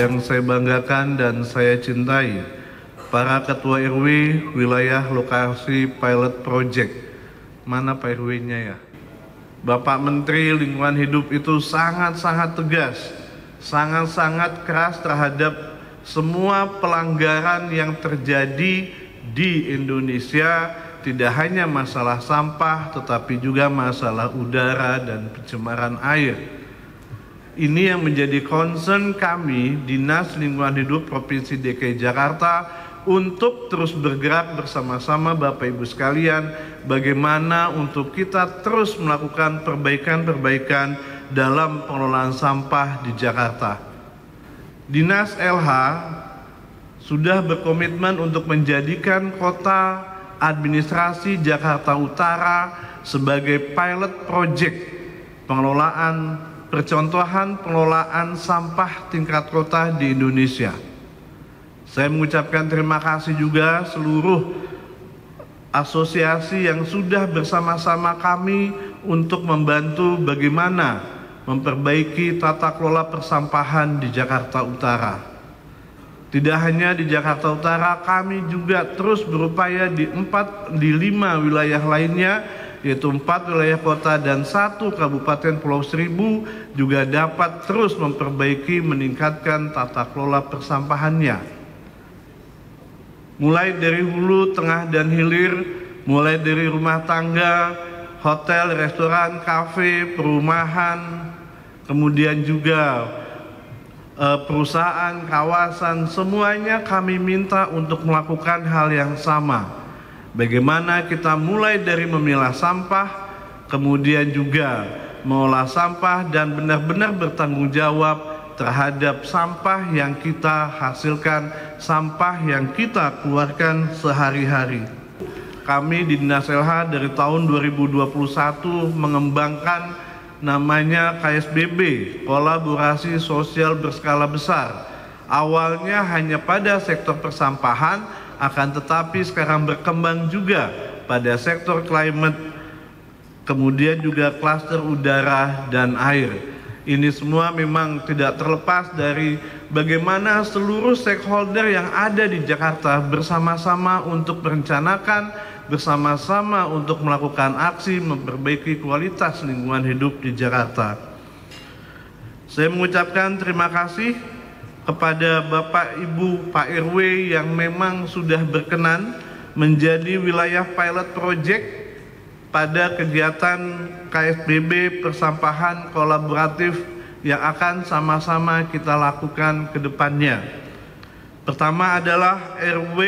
yang saya banggakan dan saya cintai, para ketua RW wilayah lokasi pilot project. Mana Pak RW-nya ya? Bapak Menteri Lingkungan Hidup itu sangat-sangat tegas, sangat-sangat keras terhadap semua pelanggaran yang terjadi di Indonesia, tidak hanya masalah sampah tetapi juga masalah udara dan pencemaran air. Ini yang menjadi concern kami Dinas Lingkungan Hidup Provinsi DKI Jakarta untuk terus bergerak bersama-sama Bapak Ibu sekalian, bagaimana untuk kita terus melakukan perbaikan-perbaikan dalam pengelolaan sampah di Jakarta. Dinas LH sudah berkomitmen untuk menjadikan kota administrasi Jakarta Utara sebagai pilot project pengelolaan percontohan pengelolaan sampah tingkat kota di Indonesia. Saya mengucapkan terima kasih juga seluruh asosiasi yang sudah bersama-sama kami untuk membantu bagaimana memperbaiki tata kelola persampahan di Jakarta Utara. Tidak hanya di Jakarta Utara, kami juga terus berupaya di 5 wilayah lainnya, yaitu 4 wilayah kota dan 1 Kabupaten Pulau Seribu juga dapat terus memperbaiki, meningkatkan tata kelola persampahannya. Mulai dari hulu, tengah, dan hilir, mulai dari rumah tangga, hotel, restoran, kafe, perumahan, kemudian juga perusahaan, kawasan, semuanya kami minta untuk melakukan hal yang sama. Bagaimana kita mulai dari memilah sampah, kemudian juga mengolah sampah dan benar-benar bertanggung jawab terhadap sampah yang kita hasilkan, sampah yang kita keluarkan sehari-hari. Kami di Dinas LH dari tahun 2021 mengembangkan namanya KSBB, Kolaborasi Sosial Berskala Besar. Awalnya hanya pada sektor persampahan, akan tetapi sekarang berkembang juga pada sektor climate, kemudian juga klaster udara dan air. Ini semua memang tidak terlepas dari bagaimana seluruh stakeholder yang ada di Jakarta bersama-sama untuk merencanakan, bersama-sama untuk melakukan aksi memperbaiki kualitas lingkungan hidup di Jakarta. Saya mengucapkan terima kasih kepada Bapak Ibu Pak RW yang memang sudah berkenan menjadi wilayah pilot project pada kegiatan KSBB persampahan kolaboratif yang akan sama-sama kita lakukan ke depannya. Pertama adalah RW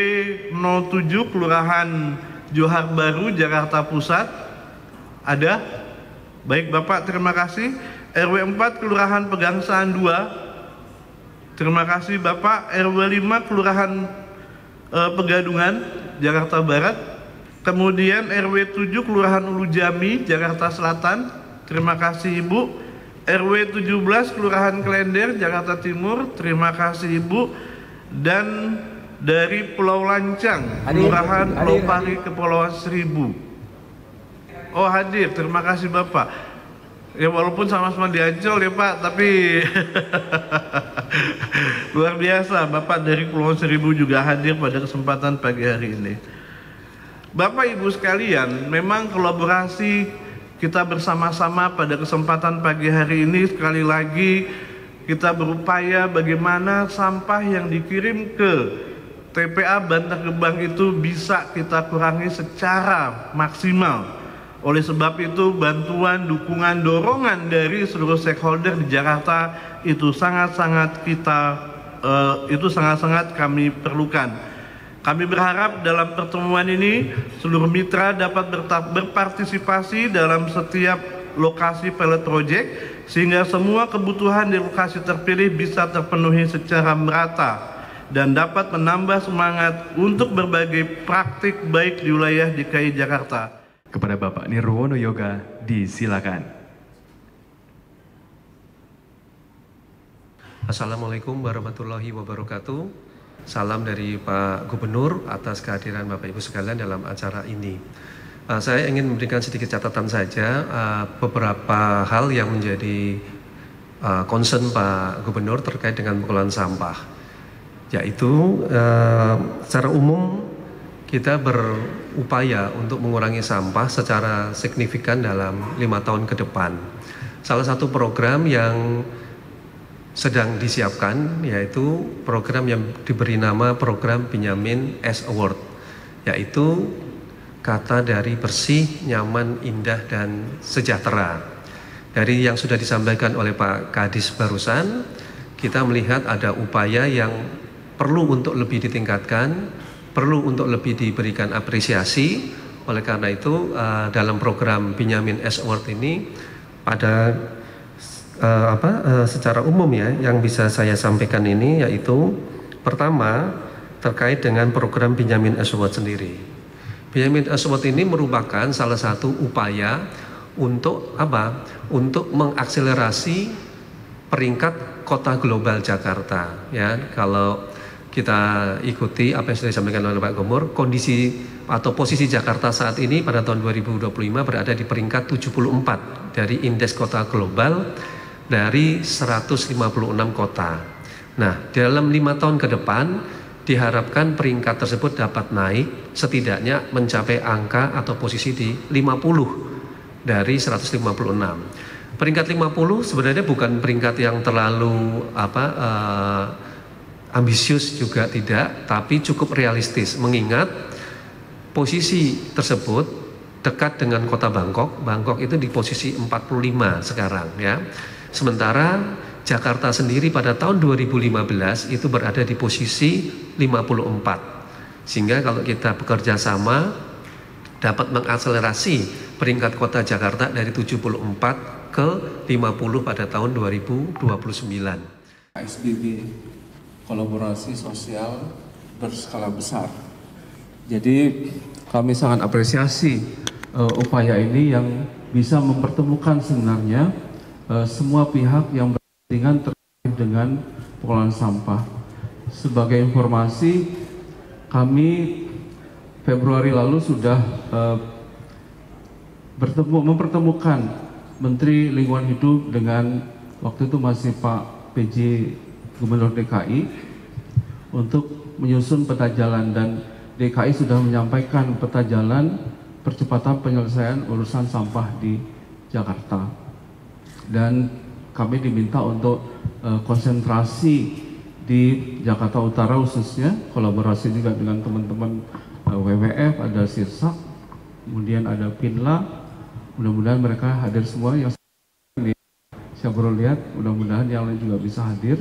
07 Kelurahan Johar Baru, Jakarta Pusat. Ada? Baik Bapak, terima kasih. RW 4 Kelurahan Pegangsaan 2. Terima kasih Bapak. RW 5 Kelurahan Pegadungan, Jakarta Barat. Kemudian RW 7 Kelurahan Ulu Jami, Jakarta Selatan. Terima kasih Ibu. RW 17 Kelurahan Klender, Jakarta Timur. Terima kasih Ibu. Dan dari Pulau Lancang, Kelurahan Pulau Pari, Kepulauan Seribu. Oh hadir, terima kasih Bapak. Ya walaupun sama-sama di Ancol ya Pak, tapi luar biasa Bapak dari Pulau Seribu juga hadir pada kesempatan pagi hari ini. Bapak Ibu sekalian, memang kolaborasi kita bersama-sama pada kesempatan pagi hari ini sekali lagi kita berupaya bagaimana sampah yang dikirim ke TPA Bantar Gebang itu bisa kita kurangi secara maksimal. Oleh sebab itu bantuan, dukungan, dorongan dari seluruh stakeholder di Jakarta itu sangat-sangat kami perlukan. Kami berharap dalam pertemuan ini seluruh mitra dapat berpartisipasi dalam setiap lokasi pilot project sehingga semua kebutuhan di lokasi terpilih bisa terpenuhi secara merata dan dapat menambah semangat untuk berbagai praktik baik di wilayah DKI Jakarta. Kepada Bapak Nirwono Yoga, disilakan. Assalamualaikum warahmatullahi wabarakatuh. Salam dari Pak Gubernur atas kehadiran Bapak Ibu sekalian dalam acara ini. Saya ingin memberikan sedikit catatan saja beberapa hal yang menjadi concern Pak Gubernur terkait dengan pengelolaan sampah, yaitu secara umum kita berupaya untuk mengurangi sampah secara signifikan dalam 5 tahun ke depan. Salah satu program yang sedang disiapkan yaitu program yang diberi nama program Benyamin S Award, yaitu kata dari bersih, nyaman, indah, dan sejahtera. Dari yang sudah disampaikan oleh Pak Kadis barusan, kita melihat ada upaya yang perlu untuk lebih ditingkatkan, perlu untuk lebih diberikan apresiasi. Oleh karena itu dalam program Benyamin S Award ini pada secara umum ya yang bisa saya sampaikan ini yaitu pertama terkait dengan program Benyamin S Award sendiri. Benyamin S Award ini merupakan salah satu upaya untuk untuk mengakselerasi peringkat kota global Jakarta ya. Kalau kita ikuti apa yang sudah disampaikan oleh Pak Gubernur, kondisi atau posisi Jakarta saat ini pada tahun 2025 berada di peringkat 74 dari indeks kota global dari 156 kota. Nah, dalam 5 tahun ke depan diharapkan peringkat tersebut dapat naik setidaknya mencapai angka atau posisi di 50 dari 156. Peringkat 50 sebenarnya bukan peringkat yang terlalu ambisius juga tidak, tapi cukup realistis mengingat posisi tersebut dekat dengan kota Bangkok. Bangkok itu di posisi 45 sekarang ya. Sementara Jakarta sendiri pada tahun 2015 itu berada di posisi 54. Sehingga kalau kita bekerja sama dapat mengakselerasi peringkat kota Jakarta dari 74 ke 50 pada tahun 2029. PSBB, kolaborasi sosial berskala besar. Jadi kami sangat apresiasi upaya ini yang bisa mempertemukan sebenarnya semua pihak yang berkepentingan terkait dengan pengelolaan sampah. Sebagai informasi, kami Februari lalu sudah mempertemukan Menteri Lingkungan Hidup dengan waktu itu masih Pak PJ Gubernur DKI untuk menyusun peta jalan, dan DKI sudah menyampaikan peta jalan percepatan penyelesaian urusan sampah di Jakarta. Dan kami diminta untuk konsentrasi di Jakarta Utara khususnya, kolaborasi juga dengan teman-teman WWF, ada Sirsak, kemudian ada Pinla. Mudah-mudahan mereka hadir semua yang ini saya baru lihat, mudah-mudahan yang lain juga bisa hadir.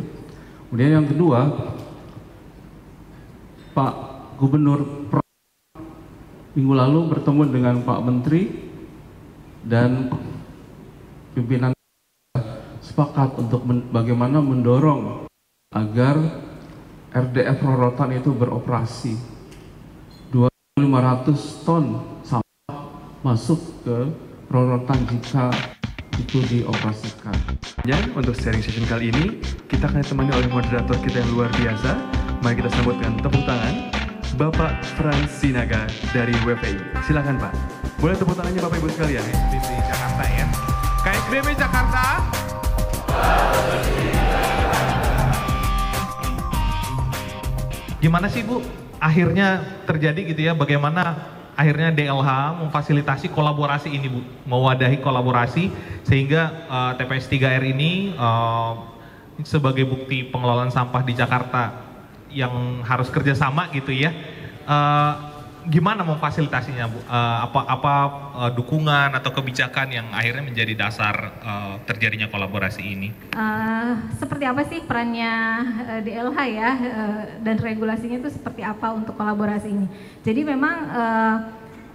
Kemudian yang kedua, Pak Gubernur minggu lalu bertemu dengan Pak Menteri dan pimpinan sepakat untuk bagaimana mendorong agar RDF Rorotan itu beroperasi. 2.500 ton sampah masuk ke Rorotan jika itu dioperasikan. Dan untuk sharing session kali ini, kita akan ditemani oleh moderator kita yang luar biasa. Mari kita sambut dengan tepuk tangan Bapak Frans Sinaga dari WPI. Silakan Pak. Boleh tepuk tangannya Bapak Ibu sekalian. KSBB Jakarta ya. KSBB Jakarta. Gimana sih Bu akhirnya terjadi gitu ya, bagaimana akhirnya DLH memfasilitasi kolaborasi ini Bu, mewadahi kolaborasi sehingga TPS 3R ini sebagai bukti pengelolaan sampah di Jakarta yang harus kerjasama gitu ya. Gimana memfasilitasinya Bu? Apa dukungan atau kebijakan yang akhirnya menjadi dasar terjadinya kolaborasi ini? Seperti apa sih perannya DLH ya, dan regulasinya itu seperti apa untuk kolaborasi ini? Jadi memang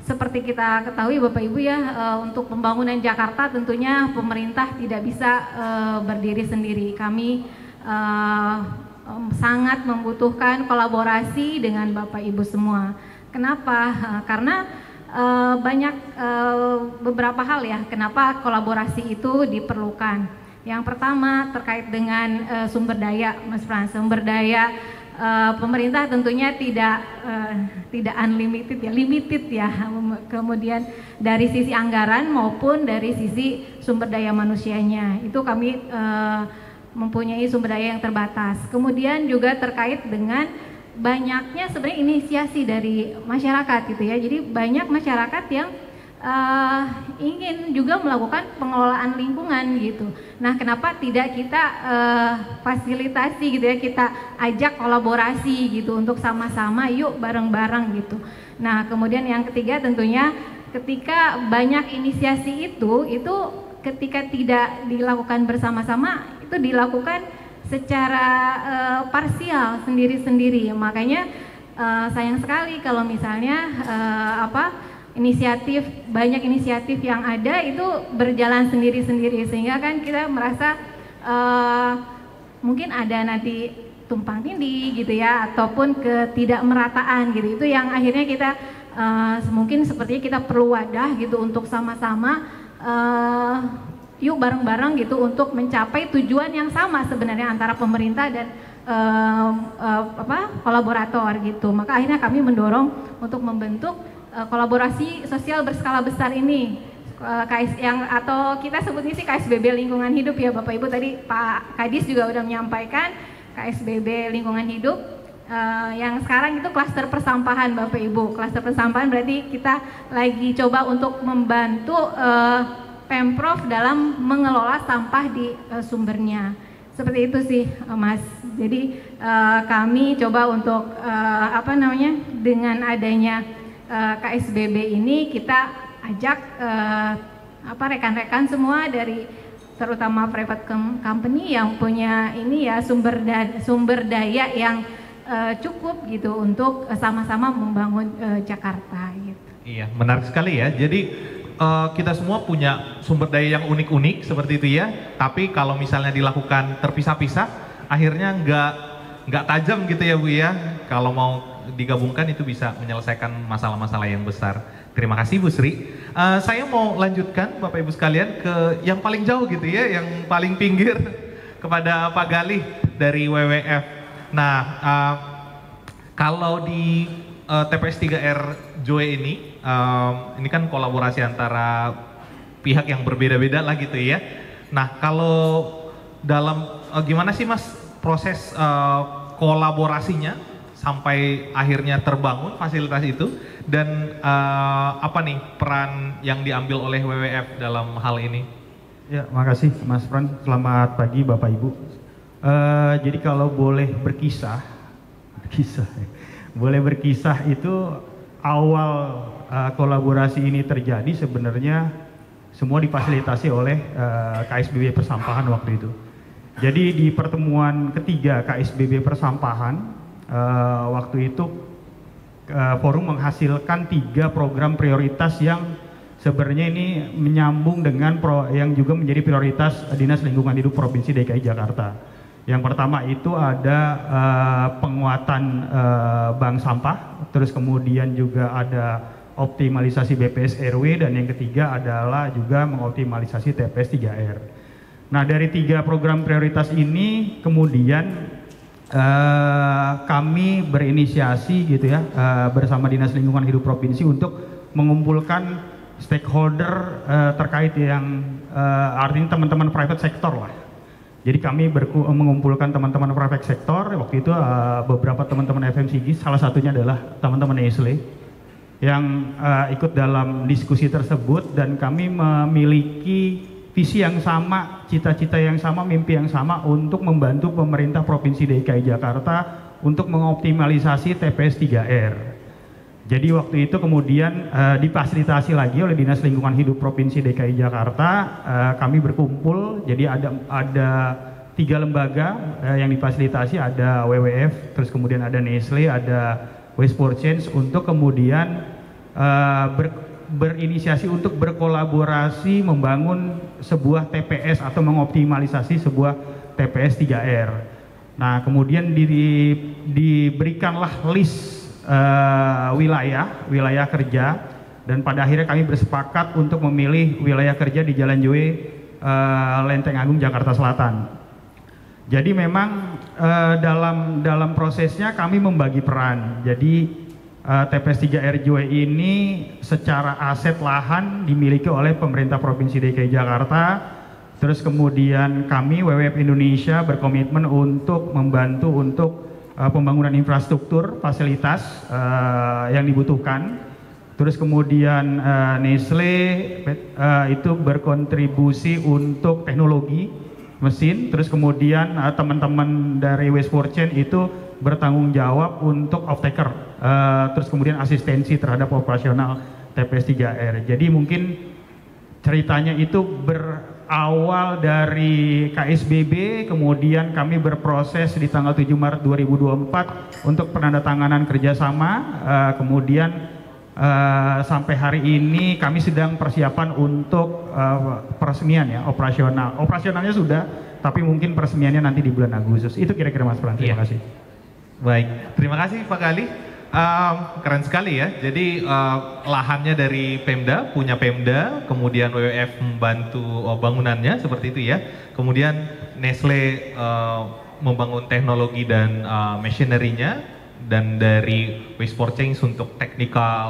seperti kita ketahui Bapak Ibu ya, untuk pembangunan Jakarta tentunya pemerintah tidak bisa berdiri sendiri. Kami sangat membutuhkan kolaborasi dengan Bapak Ibu semua. Kenapa? Karena banyak beberapa hal ya kenapa kolaborasi itu diperlukan. Yang pertama terkait dengan sumber daya, Mas Frans, sumber daya pemerintah tentunya tidak unlimited ya, limited ya. Kemudian dari sisi anggaran maupun dari sisi sumber daya manusianya itu kami mempunyai sumber daya yang terbatas. Kemudian juga terkait dengan banyaknya sebenarnya inisiasi dari masyarakat gitu ya. Jadi banyak masyarakat yang ingin juga melakukan pengelolaan lingkungan gitu. Nah, kenapa tidak kita fasilitasi gitu ya, kita ajak kolaborasi gitu untuk sama-sama yuk bareng-bareng gitu. Nah, kemudian yang ketiga tentunya ketika banyak inisiasi itu ketika tidak dilakukan bersama-sama itu dilakukan secara parsial sendiri-sendiri. Makanya sayang sekali kalau misalnya banyak inisiatif yang ada itu berjalan sendiri-sendiri, sehingga kan kita merasa mungkin ada nanti tumpang tindih gitu ya, ataupun ketidakmerataan gitu. Itu yang akhirnya kita mungkin sepertinya kita perlu wadah gitu untuk sama-sama yuk bareng-bareng gitu untuk mencapai tujuan yang sama sebenarnya antara pemerintah dan kolaborator gitu. Maka akhirnya kami mendorong untuk membentuk kolaborasi sosial berskala besar ini, atau kita sebutnya sih KSBB Lingkungan Hidup ya Bapak Ibu. Tadi Pak Kadis juga udah menyampaikan KSBB Lingkungan Hidup yang sekarang itu klaster persampahan Bapak Ibu. Klaster persampahan berarti kita lagi coba untuk membantu Pemprov dalam mengelola sampah di sumbernya. Seperti itu sih Mas. Jadi kami coba untuk dengan adanya KSBB ini kita ajak rekan-rekan semua dari terutama private company yang punya ini ya sumber daya yang cukup gitu untuk sama-sama membangun Jakarta gitu. Iya, menarik sekali ya. Jadi kita semua punya sumber daya yang unik-unik seperti itu ya. Tapi kalau misalnya dilakukan terpisah-pisah, akhirnya nggak tajam gitu ya Bu ya. Kalau mau digabungkan itu bisa menyelesaikan masalah-masalah yang besar. Terima kasih Bu Sri. Saya mau lanjutkan Bapak Ibu sekalian ke yang paling jauh gitu ya, yang paling pinggir kepada Pak Galih dari WWF. Nah, kalau di TPS 3R Joe ini kan kolaborasi antara pihak yang berbeda-beda lah gitu ya. Nah, kalau dalam gimana sih Mas proses kolaborasinya sampai akhirnya terbangun fasilitas itu, dan apa nih peran yang diambil oleh WWF dalam hal ini? Ya, makasih Mas Fran. Selamat pagi Bapak Ibu. Jadi kalau boleh berkisah itu awal kolaborasi ini terjadi sebenarnya semua difasilitasi oleh KSBB Persampahan waktu itu. Jadi di pertemuan ketiga KSBB Persampahan waktu itu forum menghasilkan 3 program prioritas yang sebenarnya ini menyambung dengan yang juga menjadi prioritas Dinas Lingkungan Hidup Provinsi DKI Jakarta. Yang pertama itu ada penguatan bank sampah, terus kemudian juga ada optimalisasi BPS RW, dan yang ketiga adalah juga mengoptimalisasi TPS 3R. Nah, dari 3 program prioritas ini kemudian kami berinisiasi gitu ya bersama Dinas Lingkungan Hidup Provinsi untuk mengumpulkan stakeholder terkait yang artinya teman-teman private sector lah. Jadi kami mengumpulkan teman-teman private sector. Waktu itu beberapa teman-teman FMCG, salah satunya adalah teman-teman Nestle yang ikut dalam diskusi tersebut, dan kami memiliki visi yang sama, cita-cita yang sama, mimpi yang sama untuk membantu pemerintah Provinsi DKI Jakarta untuk mengoptimalisasi TPS 3R. Jadi waktu itu kemudian difasilitasi lagi oleh Dinas Lingkungan Hidup Provinsi DKI Jakarta. Kami berkumpul, jadi ada 3 lembaga yang difasilitasi, ada WWF, terus kemudian ada Nestle, ada Waste for Change, untuk kemudian berinisiasi untuk berkolaborasi membangun sebuah TPS atau mengoptimalisasi sebuah TPS 3R. Nah, kemudian diberikanlah list wilayah kerja, dan pada akhirnya kami bersepakat untuk memilih wilayah kerja di Jalan Joe, Lenteng Agung, Jakarta Selatan. Jadi memang dalam prosesnya kami membagi peran. Jadi TPS 3R Juwe ini secara aset lahan dimiliki oleh pemerintah Provinsi DKI Jakarta. Terus kemudian kami WWF Indonesia berkomitmen untuk membantu untuk pembangunan infrastruktur fasilitas yang dibutuhkan. Terus kemudian Nestle itu berkontribusi untuk teknologi mesin. Terus kemudian teman-teman dari Waste for Change itu bertanggung jawab untuk off-taker, terus kemudian asistensi terhadap operasional TPS 3R. Jadi mungkin ceritanya itu berawal dari KSBB, kemudian kami berproses di tanggal 7 Maret 2024 untuk penandatanganan kerjasama, kemudian sampai hari ini kami sedang persiapan untuk peresmian ya, operasional. Operasionalnya sudah, tapi mungkin peresmiannya nanti di bulan Agustus. Itu kira-kira Mas Pran. Terima kasih. Baik, terima kasih Pak Gali. Keren sekali ya. Jadi lahannya dari Pemda, punya Pemda, kemudian WWF membantu bangunannya seperti itu ya. Kemudian Nestle membangun teknologi dan machinery-nya, dan dari Waste for Change untuk teknikal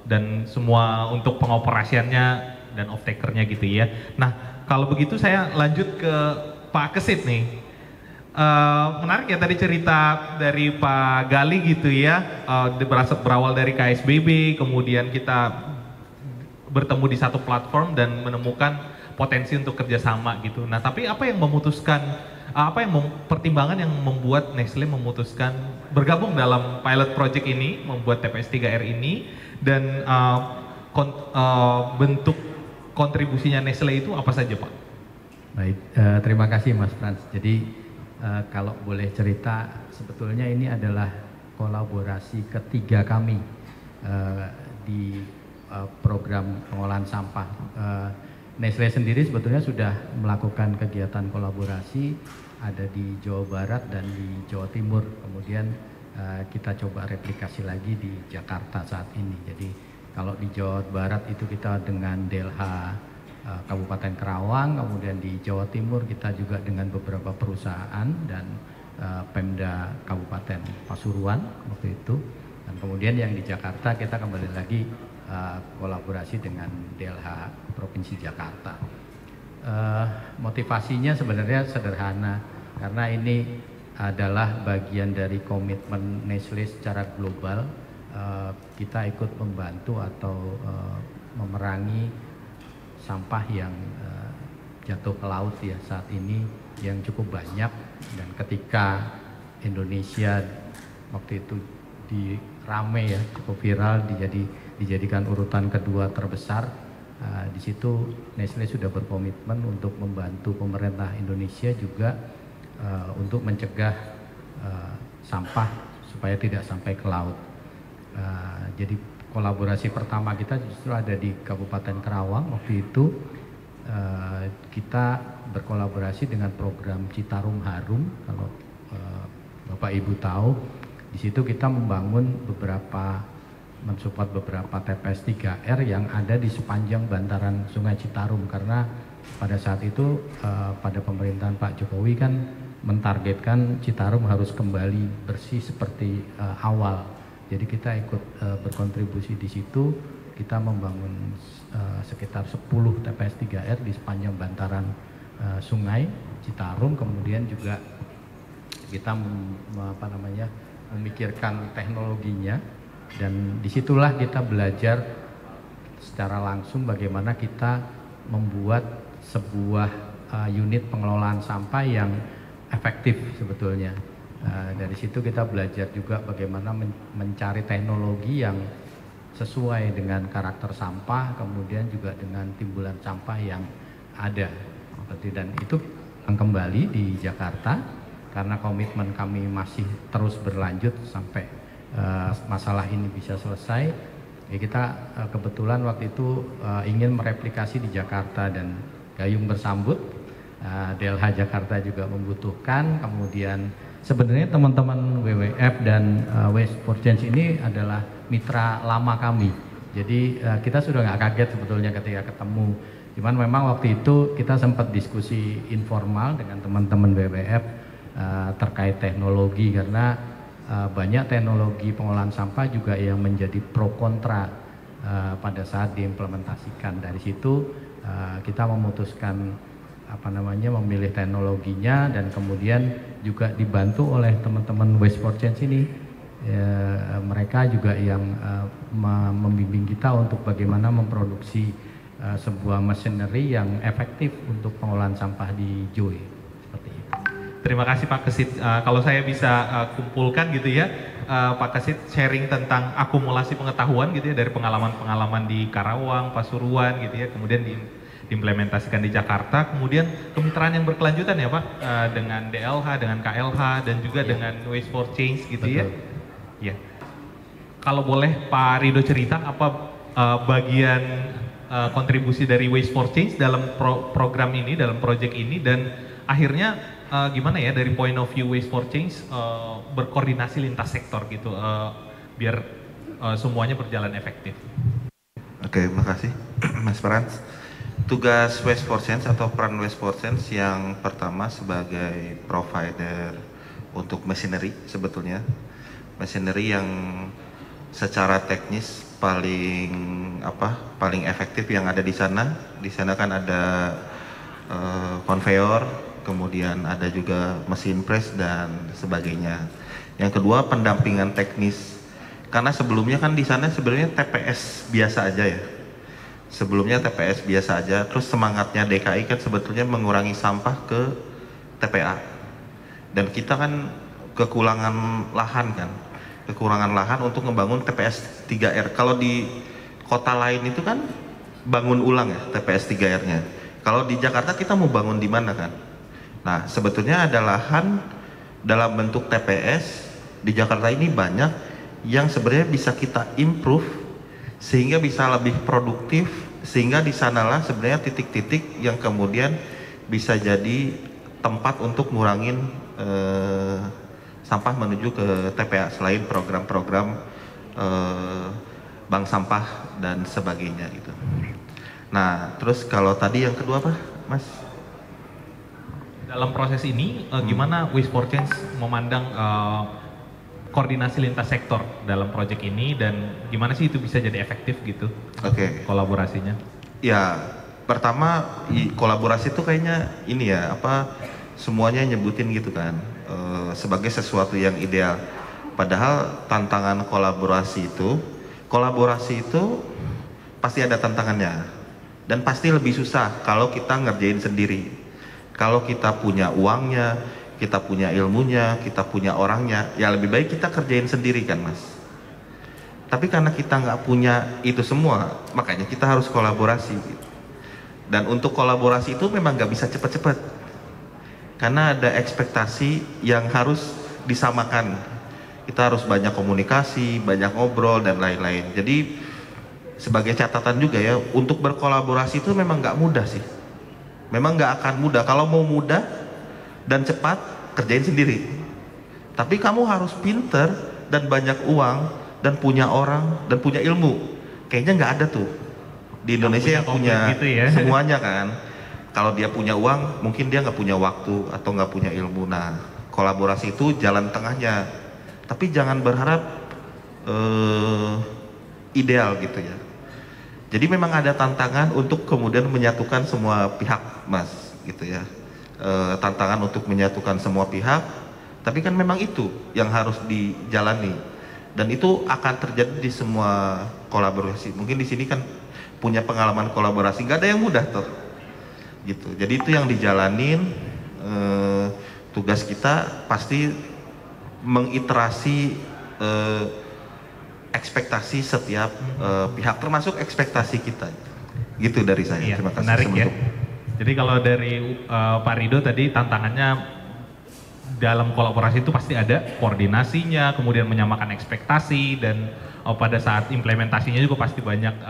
dan semua untuk pengoperasiannya dan off-taker-nya gitu ya. Nah, kalau begitu saya lanjut ke Pak Kesit nih. Menarik ya tadi cerita dari Pak Gali gitu ya, berawal dari KSBB, kemudian kita bertemu di satu platform dan menemukan potensi untuk kerjasama gitu. Nah, tapi apa yang memutuskan, pertimbangan yang membuat Nestle memutuskan bergabung dalam pilot project ini, membuat TPS 3R ini, dan bentuk kontribusinya Nestle itu apa saja Pak? Baik, terima kasih Mas Frans. Jadi kalau boleh cerita, sebetulnya ini adalah kolaborasi ketiga kami di program pengolahan sampah. Nestle sendiri sebetulnya sudah melakukan kegiatan kolaborasi, ada di Jawa Barat dan di Jawa Timur. Kemudian kita coba replikasi lagi di Jakarta saat ini. Jadi kalau di Jawa Barat itu kita dengan DLH Kabupaten Kerawang, kemudian di Jawa Timur kita juga dengan beberapa perusahaan dan Pemda Kabupaten Pasuruan waktu itu, dan kemudian yang di Jakarta kita kembali lagi kolaborasi dengan DLH Provinsi Jakarta. Motivasinya sebenarnya sederhana, karena ini adalah bagian dari komitmen Nestle secara global. Kita ikut membantu atau memerangi sampah yang jatuh ke laut ya saat ini yang cukup banyak, dan ketika Indonesia waktu itu rame ya, cukup viral, dijadikan urutan kedua terbesar, di situ Nestle sudah berkomitmen untuk membantu pemerintah Indonesia juga untuk mencegah sampah supaya tidak sampai ke laut. Jadi kolaborasi pertama kita justru ada di Kabupaten Kerawang. Waktu itu kita berkolaborasi dengan program Citarum Harum. Kalau Bapak Ibu tahu, di situ kita mensupport beberapa TPS 3R yang ada di sepanjang bantaran Sungai Citarum, karena pada saat itu pada pemerintahan Pak Jokowi kan mentargetkan Citarum harus kembali bersih seperti awal. Jadi kita ikut berkontribusi di situ. Kita membangun sekitar 10 TPS 3R di sepanjang bantaran Sungai Citarum. Kemudian juga kita memikirkan teknologinya, dan disitulah kita belajar secara langsung bagaimana kita membuat sebuah unit pengelolaan sampah yang efektif sebetulnya. Dari situ kita belajar juga bagaimana mencari teknologi yang sesuai dengan karakter sampah, kemudian juga dengan timbulan sampah yang ada. Dan itu kembali di Jakarta, karena komitmen kami masih terus berlanjut sampai masalah ini bisa selesai. Ya, kita kebetulan waktu itu ingin mereplikasi di Jakarta, dan gayung bersambut DLH Jakarta juga membutuhkan. Kemudian sebenarnya teman-teman WWF dan Waste for Change ini adalah mitra lama kami. Jadi kita sudah nggak kaget sebetulnya ketika ketemu Cuman memang waktu itu kita sempat diskusi informal dengan teman-teman WWF terkait teknologi, karena banyak teknologi pengolahan sampah juga yang menjadi pro kontra pada saat diimplementasikan. Dari situ kita memutuskan memilih teknologinya, dan kemudian juga dibantu oleh teman-teman Waste for Change ini. Mereka juga yang membimbing kita untuk bagaimana memproduksi sebuah machinery yang efektif untuk pengolahan sampah di JOE, seperti itu. Terima kasih Pak Kesit. Kalau saya bisa kumpulkan gitu ya, Pak Kesit sharing tentang akumulasi pengetahuan gitu ya, dari pengalaman-pengalaman di Karawang, Pasuruan gitu ya, kemudian diimplementasikan di Jakarta, kemudian kemitraan yang berkelanjutan ya Pak, dengan DLH, dengan KLH, dan juga dengan Waste for Change gitu. Betul. Ya. Kalau boleh Pak Rido cerita apa bagian kontribusi dari Waste for Change dalam program ini, dalam proyek ini, dan akhirnya gimana ya dari point of view Waste for Change berkoordinasi lintas sektor gitu, biar semuanya berjalan efektif. Oke, makasih Mas Frans. Tugas Waste for Change atau peran Waste for Change yang pertama sebagai provider untuk machinery, sebetulnya machinery yang secara teknis paling efektif yang ada di sana. Di sana kan ada konveyor, kemudian ada juga mesin press dan sebagainya. Yang kedua, pendampingan teknis. Karena sebelumnya kan di sana sebenarnya TPS biasa aja ya. Sebelumnya TPS biasa aja, terus semangatnya DKI kan sebetulnya mengurangi sampah ke TPA. Dan kita kan kekurangan lahan untuk membangun TPS 3R. Kalau di kota lain itu kan bangun ulang ya TPS 3R-nya. Kalau di Jakarta kita mau bangun di mana kan? Nah, sebetulnya ada lahan dalam bentuk TPS di Jakarta ini banyak yang sebenarnya bisa kita improve sehingga bisa lebih produktif, sehingga di sanalah sebenarnya titik-titik yang kemudian bisa jadi tempat untuk ngurangin sampah menuju ke TPA, selain program-program bank sampah dan sebagainya gitu. Nah, terus kalau tadi yang kedua apa, Mas? Dalam proses ini gimana Waste for Change memandang koordinasi lintas sektor dalam proyek ini, dan gimana sih itu bisa jadi efektif gitu? Oke. Kolaborasinya? Ya, pertama kolaborasi itu kayaknya ini ya, semuanya nyebutin gitu kan. Sebagai sesuatu yang ideal. Padahal tantangan kolaborasi itu pasti ada tantangannya, dan pasti lebih susah kalau kita ngerjain sendiri. Kalau kita punya uangnya, kita punya ilmunya, kita punya orangnya, ya lebih baik kita kerjain sendiri kan Mas. Tapi karena kita nggak punya itu semua, makanya kita harus kolaborasi. Dan untuk kolaborasi itu memang nggak bisa cepat-cepat, karena ada ekspektasi yang harus disamakan. Kita harus banyak komunikasi, banyak ngobrol dan lain-lain. Jadi sebagai catatan juga ya, untuk berkolaborasi itu memang nggak mudah sih. Memang nggak akan mudah. Kalau mau mudah dan cepat, kerjain sendiri. Tapi kamu harus pinter dan banyak uang dan punya orang dan punya ilmu. Kayaknya nggak ada tuh di Indonesia yang punya gitu ya. Semuanya kan. Kalau dia punya uang, mungkin dia nggak punya waktu atau nggak punya ilmu. Nah, kolaborasi itu jalan tengahnya. Tapi jangan berharap ideal gitu ya. Jadi memang ada tantangan untuk kemudian menyatukan semua pihak, Mas, gitu ya. Tantangan untuk menyatukan semua pihak. Tapi kan memang itu yang harus dijalani. Dan itu akan terjadi di semua kolaborasi. Mungkin di sini kan punya pengalaman kolaborasi, nggak ada yang mudah tuh. Gitu. Jadi itu yang dijalanin. Tugas kita pasti mengiterasi ekspektasi setiap pihak, termasuk ekspektasi kita. Gitu dari saya. Iya, terima kasih. menarik ya. Jadi kalau dari Pak Rido tadi, tantangannya dalam kolaborasi itu pasti ada koordinasinya, kemudian menyamakan ekspektasi, dan pada saat implementasinya juga pasti banyak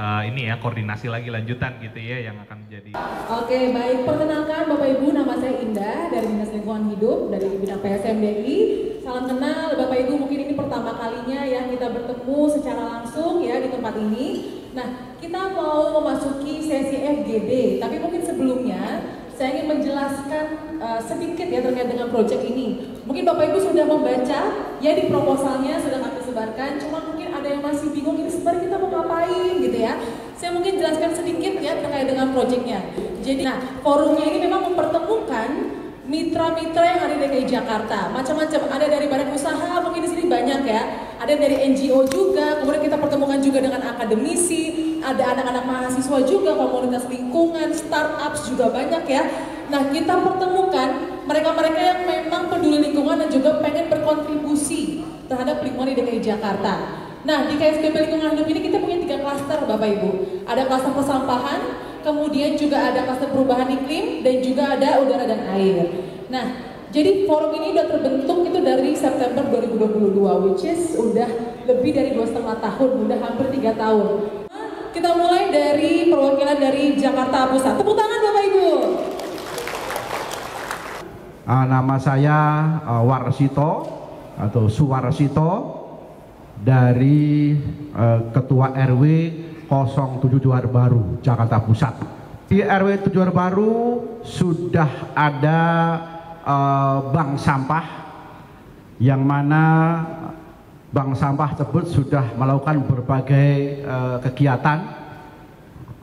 koordinasi lagi lanjutan gitu ya yang akan menjadi. Oke, baik, perkenalkan Bapak Ibu, nama saya Indah dari Dinas Lingkungan Hidup dari bidang PSMDI. Salam kenal Bapak Ibu, mungkin ini pertama kalinya ya kita bertemu secara langsung ya di tempat ini. Nah, kita mau memasuki sesi FGD, tapi mungkin sebelumnya saya ingin menjelaskan sedikit ya terkait dengan proyek ini. Mungkin Bapak Ibu sudah membaca ya di proposalnya sudah kami sebarkan, cuma mungkin ada yang masih bingung ini sebenarnya kita mau ngapain gitu ya. Saya mungkin jelaskan sedikit ya terkait dengan proyeknya. Jadi, nah, forumnya ini memang mempertemukan mitra-mitra yang ada di DKI Jakarta, macam-macam, ada dari badan usaha, mungkin di sini banyak ya, ada dari NGO juga, kemudian kita pertemukan juga dengan akademisi, ada anak-anak mahasiswa juga, komunitas lingkungan, startups juga banyak ya. Nah, kita pertemukan mereka-mereka yang memang peduli lingkungan dan juga pengen berkontribusi terhadap lingkungan di DKI Jakarta. Nah, di KSBP Lingkungan Hidup ini kita punya 3 klaster Bapak Ibu. Ada klaster persampahan, kemudian juga ada klaster perubahan iklim, dan juga ada udara dan air. Nah, jadi forum ini udah terbentuk itu dari September 2022, which is udah lebih dari 2,5 tahun, udah hampir 3 tahun. Kita mulai dari perwakilan dari Jakarta Pusat. Tepuk tangan Bapak Ibu. Nama saya Warsito atau Suwarsito dari Ketua RW 07 Johar Baru, Jakarta Pusat. Di RW 7 Johar Baru sudah ada bank sampah, yang mana bank sampah tersebut sudah melakukan berbagai kegiatan.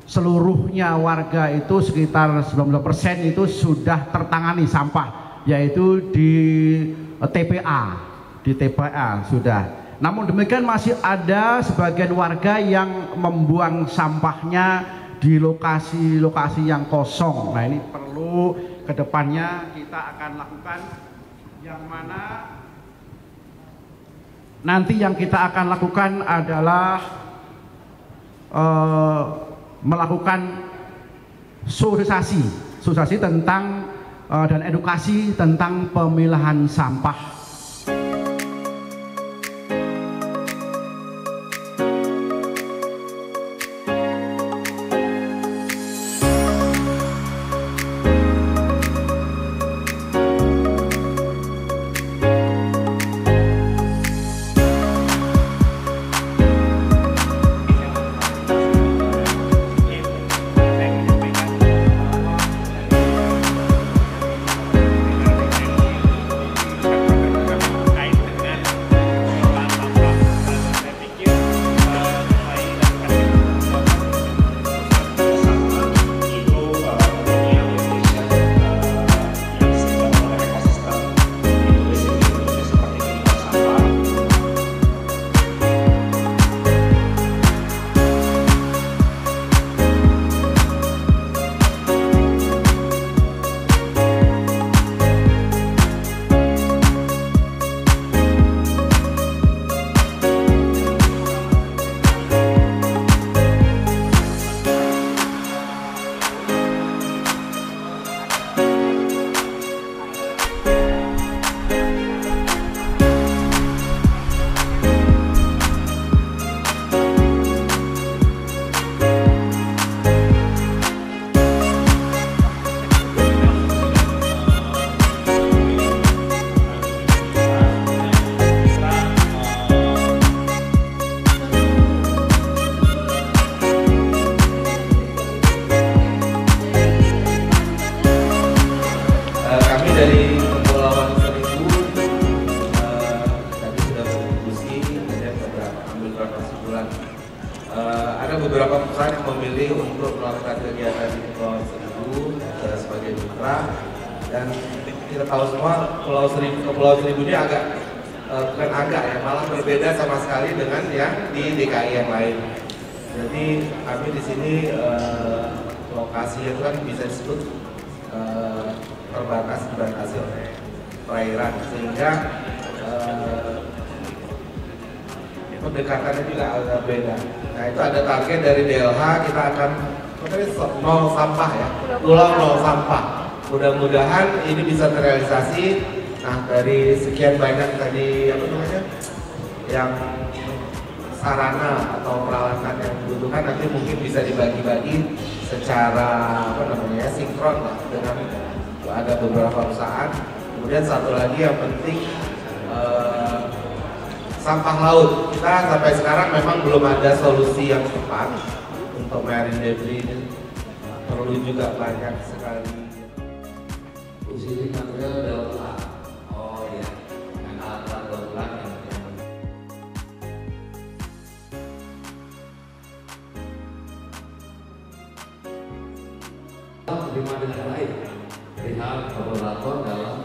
Seluruhnya warga itu sekitar 90% itu sudah tertangani sampah, yaitu di TPA sudah. Namun demikian masih ada sebagian warga yang membuang sampahnya di lokasi-lokasi yang kosong. Nah, ini perlu kedepannya kita akan lakukan, yang mana nanti yang kita akan lakukan adalah melakukan sosialisasi tentang dan edukasi tentang pemilahan sampah. Ada beberapa perusahaan yang memilih untuk melakukan kegiatan di Pulau Seribu sebagai mitra, dan kita tahu semua Pulau Seribu ini bukan agak ya, malah berbeda sama sekali dengan yang di DKI yang lain. Jadi kami di sini lokasi itu kan bisa disebut terbatas dibatasi oleh perairan, sehingga pendekatannya juga agak beda. Nah, itu ada target dari DLH, kita akan nol sampah ya, pulau nol sampah. Mudah-mudahan ini bisa terrealisasi. Nah, dari sekian banyak tadi yang sarana atau peralatan yang dibutuhkan, nanti mungkin bisa dibagi-bagi secara sinkron lah dengan ada beberapa perusahaan. Kemudian satu lagi yang penting, sampah laut. Kita sampai sekarang memang belum ada solusi yang tepat untuk marine debris ini. Perlu juga banyak sekali. Usia material daur ulang. Oh ya, dengan alat daur ulang yang terima dengan baik perihal kolaborator dalam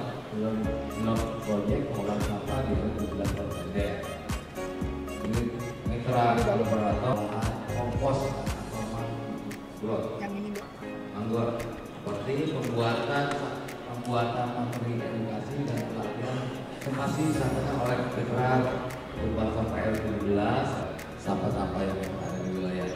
proyek pengelolaan sampah di 2017 Kabupaten. Ini mitra kolaborator kompos atau mangrove seperti pembuatan materi edukasi dan pelatihan masih disampaikan oleh mitra pembuatan PL 17 sampah-sampah yang ada di wilayah